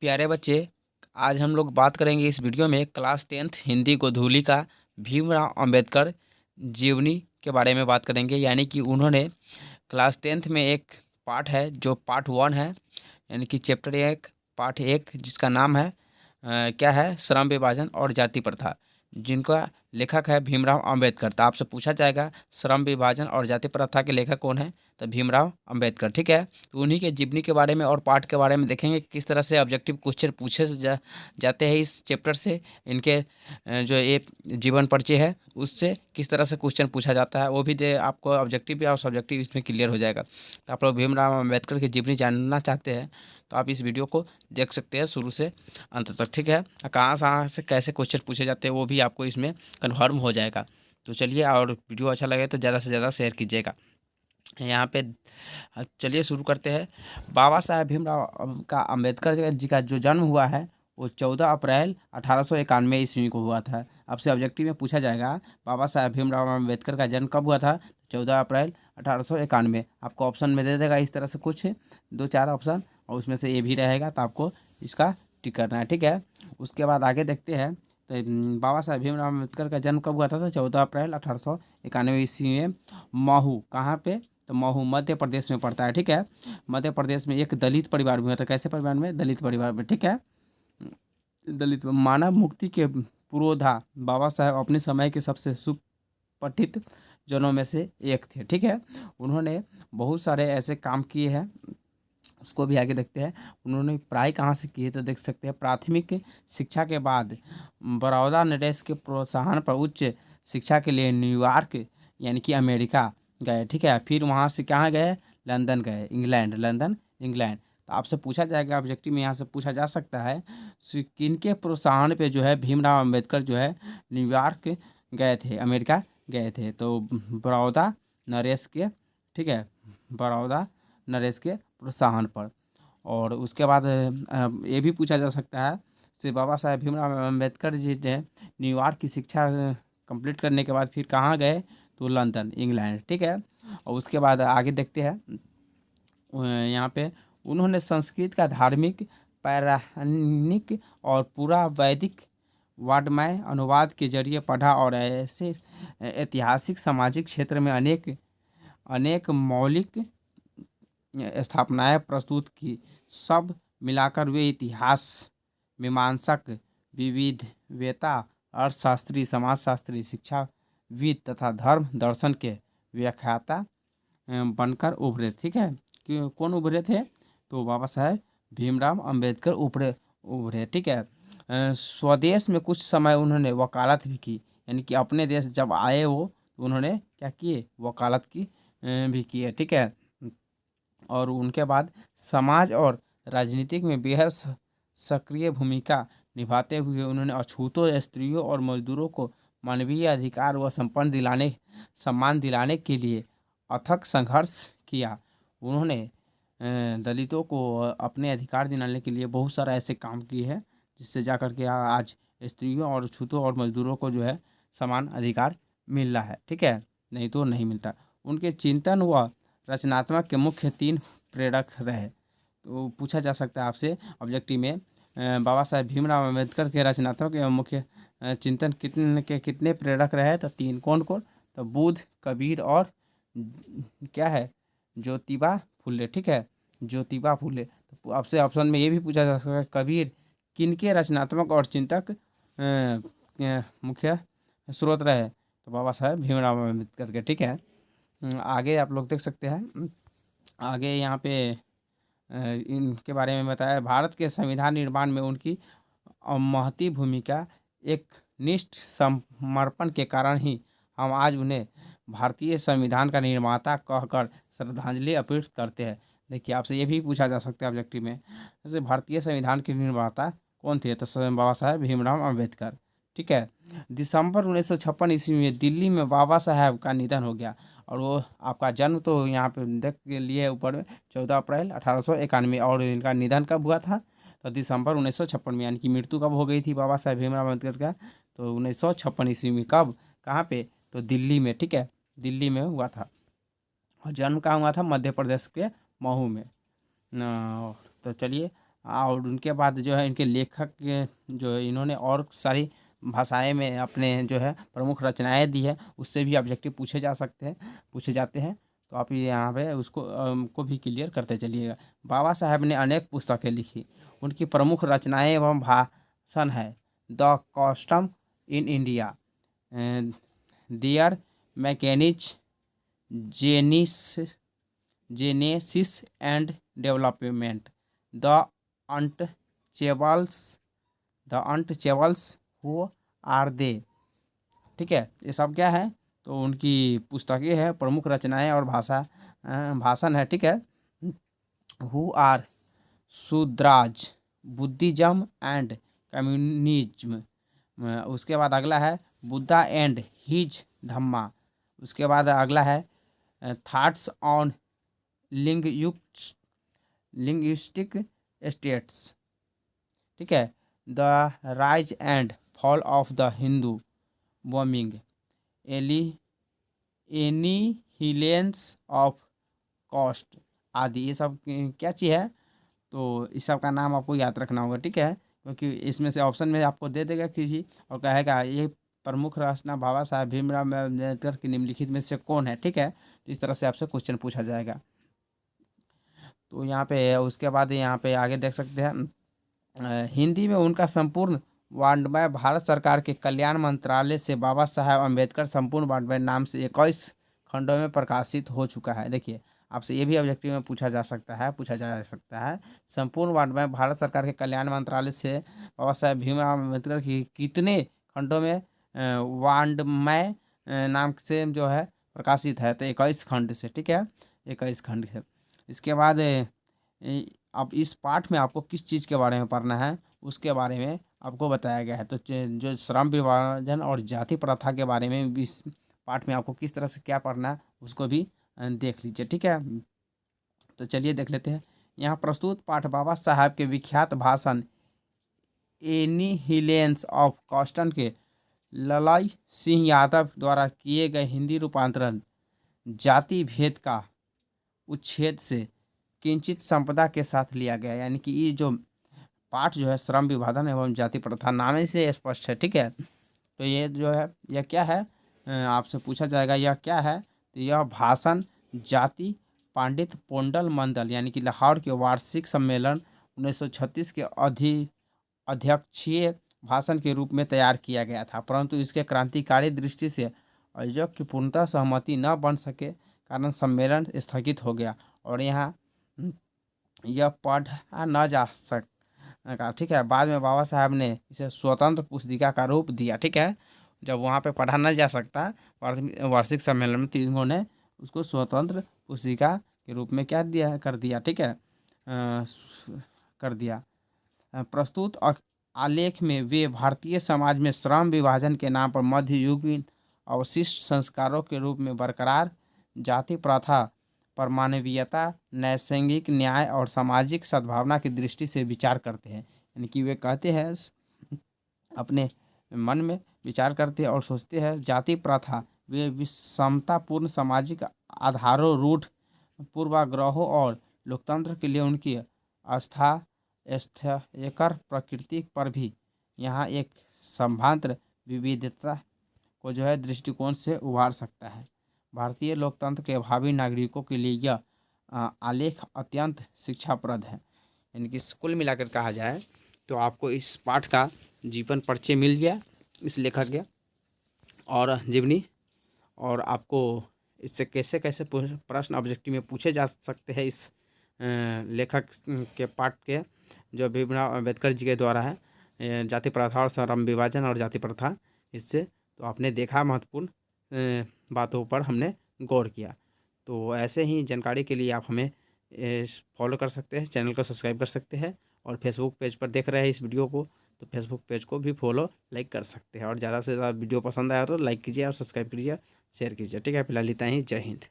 प्यारे बच्चे, आज हम लोग बात करेंगे इस वीडियो में क्लास 10th हिंदी गोधूली का भीमराव अंबेडकर जीवनी के बारे में बात करेंगे। यानी कि उन्होंने क्लास 10th में एक पार्ट है जो पार्ट 1 है, यानी कि चैप्टर 1 पार्ट 1, जिसका नाम है क्या है, श्रम विभाजन और जाति प्रथा, जिनका लेखक है भीमराव अंबेडकर। तो आपसे पूछा जाएगा श्रम विभाजन और जाति प्रथा के लेखक कौन है, तो भीमराव अंबेडकर। ठीक है, तो उन्हीं के जीवनी के बारे में और पाठ के बारे में देखेंगे किस तरह से ऑब्जेक्टिव क्वेश्चन पूछे जाते हैं इस चैप्टर से। इनके जो ये जीवन परिचय है उससे किस तरह से क्वेश्चन पूछा जाता है वो भी दे आपको ऑब्जेक्टिव भी और सब्जेक्टिव इसमें क्लियर हो जाएगा। तो आप लोग भीमराव अंबेडकर की जीवनी जानना चाहते हैं तो आप इस वीडियो को देख सकते हैं शुरू से अंत तक। ठीक है, कहाँ से कैसे क्वेश्चन पूछे जाते हैं वो भी आपको इसमें कन्फर्म हो जाएगा। तो चलिए, और वीडियो अच्छा लगे तो ज़्यादा से ज़्यादा शेयर कीजिएगा। यहाँ पे चलिए शुरू करते हैं। बाबा साहेब भीमराव का अंबेडकर जी का जो जन्म हुआ है वो 14 अप्रैल 1891 ईस्वी को हुआ था। आपसे ऑब्जेक्टिव में पूछा जाएगा बाबा साहेब भीमराव अंबेडकर का जन्म कब हुआ था, 14 अप्रैल 1891। आपको ऑप्शन में दे देगा इस तरह से कुछ 2-4 ऑप्शन, और उसमें से ये भी रहेगा तो आपको इसका टिक करना है। ठीक है, उसके बाद आगे देखते हैं। तो बाबा साहेब भीमराव अम्बेडकर का जन्म कब हुआ था, तो 14 अप्रैल 1891 ईस्वी में महू, कहाँ पे, तो महू मध्य प्रदेश में पड़ता है। ठीक है, मध्य प्रदेश में एक दलित परिवार में हुआ था। कैसे परिवार में, दलित परिवार में। ठीक है, दलित मानव मुक्ति के पुरोधा बाबा साहेब अपने समय के सबसे सुपठित जनों में से एक थे। ठीक है, उन्होंने बहुत सारे ऐसे काम किए हैं, उसको भी आगे देखते हैं। उन्होंने पढ़ाई कहाँ से की है, तो देख सकते हैं प्राथमिक शिक्षा के बाद बड़ौदा नरेश के प्रोत्साहन पर उच्च शिक्षा के लिए न्यूयॉर्क यानी कि अमेरिका गए। ठीक है, फिर वहाँ से कहाँ गए, लंदन गए, इंग्लैंड, लंदन इंग्लैंड। तो आपसे पूछा जाएगा ऑब्जेक्टिव में, यहाँ से पूछा जा सकता है किनके प्रोत्साहन पे जो है भीमराव अंबेडकर जो है न्यूयॉर्क गए थे, अमेरिका गए थे, तो बड़ौदा नरेश के, ठीक है, बड़ौदा नरेश के प्रोत्साहन पर। और उसके बाद ये भी पूछा जा सकता है कि बाबा साहेब भीमराव अम्बेडकर जी ने न्यूयॉर्क की शिक्षा कंप्लीट करने के बाद फिर कहाँ गए, तो लंदन, इंग्लैंड। ठीक है, और उसके बाद आगे देखते हैं। यहाँ पे उन्होंने संस्कृत का धार्मिक, पौराणिक और पूरा वैदिक वाङ्मय अनुवाद के जरिए पढ़ा और ऐसे ऐतिहासिक सामाजिक क्षेत्र में अनेक अनेक मौलिक स्थापनाएं प्रस्तुत की। सब मिलाकर वे इतिहास, मीमांसक, विविधवेता, अर्थशास्त्री, समाजशास्त्री, शिक्षाविद तथा धर्म दर्शन के व्याख्याता बनकर उभरे। ठीक है, कि कौन उभरे थे, तो बाबा साहेब भीमराव अंबेडकर उभरे। ठीक है, स्वदेश में कुछ समय उन्होंने वकालत भी की, यानी कि अपने देश जब आए वो, तो उन्होंने क्या किए, वकालत की भी की है। ठीक है, और उनके बाद समाज और राजनीतिक में बेहद सक्रिय भूमिका निभाते हुए उन्होंने अछूतों स्त्रियों और मजदूरों को मानवीय अधिकार व सम्मान दिलाने के लिए अथक संघर्ष किया। उन्होंने दलितों को अपने अधिकार दिलाने के लिए बहुत सारा ऐसे काम किए हैं जिससे जा कर के आज स्त्रियों और अछूतों और मजदूरों को जो है समान अधिकार मिल रहा है। ठीक है, नहीं तो नहीं मिलता। उनके चिंतन व रचनात्मक के मुख्य 3 प्रेरक रहे। तो पूछा जा सकता है आपसे ऑब्जेक्टिव में बाबा साहेब भीमराव अम्बेडकर के रचनात्मक एवं मुख्य चिंतन कितने प्रेरक रहे, तो 3। कौन कौन, तो बुद्ध, कबीर और क्या है, ज्योतिबा फुले। ठीक है, ज्योतिबा फुले। तो आपसे ऑप्शन में ये भी पूछा जा सकता है कबीर किनके रचनात्मक और चिंतक मुख्य स्रोत रहे, तो बाबा साहेब भीमराव अम्बेडकर के। ठीक है, आगे आप लोग देख सकते हैं। आगे यहाँ पे इनके बारे में बताया, भारत के संविधान निर्माण में उनकी महती भूमिका, एक निष्ठ समर्पण के कारण ही हम आज उन्हें भारतीय संविधान का निर्माता कहकर श्रद्धांजलि अर्पित करते हैं। देखिए, आपसे ये भी पूछा जा सकता है ऑब्जेक्टिव में, जैसे भारतीय संविधान के निर्माता कौन थे, तो बाबा साहेब भीमराव अम्बेडकर। ठीक है, दिसंबर 1956 ईस्वी में दिल्ली में बाबा साहेब का निधन हो गया। और वो आपका जन्म तो यहाँ पे देख के लिए ऊपर में 14 अप्रैल 1891, और इनका निधन कब हुआ था, तो दिसंबर 1956 में। यानी कि मृत्यु कब हो गई थी बाबा साहेब भीमराव अम्बेडकर का, तो 1956 ईस्वी में। कब, कहाँ पे, तो दिल्ली में। ठीक है, दिल्ली में हुआ था। और जन्म कहाँ हुआ था, मध्य प्रदेश के महू में। तो चलिए और उनके बाद जो है इनके लेखक जो इन्होंने और सारी भाषाएं में अपने जो है प्रमुख रचनाएं दी है, उससे भी ऑब्जेक्टिव पूछे जाते हैं। तो आप यहाँ पे उसको को भी क्लियर करते चलिएगा। बाबा साहब ने अनेक पुस्तकें लिखी। उनकी प्रमुख रचनाएं एवं भाषण है the custom in India, their mechanism, genesis and development, the untouchables, who are they. ठीक है, ये सब क्या है, तो उनकी पुस्तकें हैं, प्रमुख रचनाएं और भाषण है। ठीक है, who are Shudras, Buddhism and communism. उसके बाद अगला है बुद्धा एंड हिज धम्मा। उसके बाद अगला है थॉट्स ऑन लिंग्विस्टिक स्टेट्स। ठीक है, the rise and fall of the Hindu बॉम्बिंग, एनिहिलेंस ऑफ कॉस्ट आदि। ये सब क्या चीज़ है, तो इस सब का नाम आपको याद रखना होगा। ठीक है, क्योंकि इसमें से ऑप्शन में आपको दे देगा किसी और कहेगा ये प्रमुख रचना बाबा साहब भीमराव अम्बेडकर की निम्नलिखित में से कौन है। ठीक है, तो इस तरह से आपसे क्वेश्चन पूछा जाएगा। तो यहाँ पे उसके बाद यहाँ पे आगे देख सकते हैं हिंदी में उनका संपूर्ण वाङ्मय भारत सरकार के कल्याण मंत्रालय से बाबा साहब अम्बेडकर संपूर्ण वाङ्मय नाम से 21 खंडों में प्रकाशित हो चुका है। देखिए, आपसे ये भी ऑब्जेक्टिव में पूछा जा सकता है संपूर्ण वाङ्मय भारत सरकार के कल्याण मंत्रालय से बाबा साहब भीमराव अम्बेडकर की कितने खंडों में वाङ्मय नाम से जो है प्रकाशित है, तो 21 खंड से। ठीक है, 21 खंड से। इसके बाद अब इस पाठ में आपको किस चीज़ के बारे में पढ़ना है उसके बारे में आपको बताया गया है। तो जो श्रम विभाजन और जाति प्रथा के बारे में भी इस पाठ में आपको किस तरह से क्या पढ़ना है उसको भी देख लीजिए। ठीक है, तो चलिए देख लेते हैं। यहाँ प्रस्तुत पाठ बाबा साहब के विख्यात भाषण एनिहिलेंस ऑफ कॉस्टन के ललाई सिंह यादव द्वारा किए गए हिंदी रूपांतरण जाति भेद का उच्छेद से किंचित संपदा के साथ लिया गया। यानी कि ये जो पाठ जो है श्रम विभाजन एवं जाति प्रथा नाम से स्पष्ट है। ठीक है, तो ये जो है यह क्या है, आपसे पूछा जाएगा यह क्या है, तो यह भाषण जाति पंडित पोंडल मंडल यानी कि लाहौर के वार्षिक सम्मेलन 1936 के अध्यक्षीय भाषण के रूप में तैयार किया गया था, परंतु इसके क्रांतिकारी दृष्टि से आयोजक की पूर्णतः सहमति न बन सके कारण सम्मेलन स्थगित हो गया और यहाँ यह पढ़ा न जा सका। ठीक है, बाद में बाबा साहब ने इसे स्वतंत्र पुस्तिका का रूप दिया। ठीक है, जब वहाँ पे पढ़ा न जा सकता वार्षिक सम्मेलन में, तीनों ने उसको स्वतंत्र पुस्तिका के रूप में क्या कर दिया। ठीक है, कर दिया। प्रस्तुत आलेख में वे भारतीय समाज में श्रम विभाजन के नाम पर मध्ययुगीन अवशिष्ट संस्कारों के रूप में बरकरार जाति प्रथा पर मानवीयता, नैसर्गिक न्याय और सामाजिक सद्भावना की दृष्टि से विचार करते हैं। यानी कि वे कहते हैं, अपने मन में विचार करते हैं और सोचते हैं जाति प्रथा वे विषमतापूर्ण सामाजिक आधारों, रूढ़ पूर्वाग्रहों और लोकतंत्र के लिए उनकी स्थैर्यकर प्रकृति पर भी यहाँ एक संभांतर विविधता को जो है दृष्टिकोण से उभार सकता है। भारतीय लोकतंत्र के भावी नागरिकों के लिए यह आलेख अत्यंत शिक्षाप्रद है। यानी कि कुल मिलाकर कहा जाए तो आपको इस पाठ का जीवन परिचय मिल गया इस लेखक के और जीवनी, और आपको इससे कैसे कैसे प्रश्न ऑब्जेक्टिव में पूछे जा सकते हैं इस लेखक के पाठ के जो भीमराव अम्बेडकर जी के द्वारा है जाति प्रथा और श्रम विभाजन और जाति प्रथा। इससे तो आपने देखा महत्वपूर्ण बातों पर हमने गौर किया। तो ऐसे ही जानकारी के लिए आप हमें फॉलो कर सकते हैं, चैनल को सब्सक्राइब कर सकते हैं और फेसबुक पेज पर देख रहे हैं इस वीडियो को तो फेसबुक पेज को भी फॉलो लाइक कर सकते हैं। और ज़्यादा से ज़्यादा वीडियो पसंद आया तो लाइक कीजिए और सब्सक्राइब कीजिए, शेयर कीजिए। ठीक है, फिलहाल इतना ही। जय हिंद।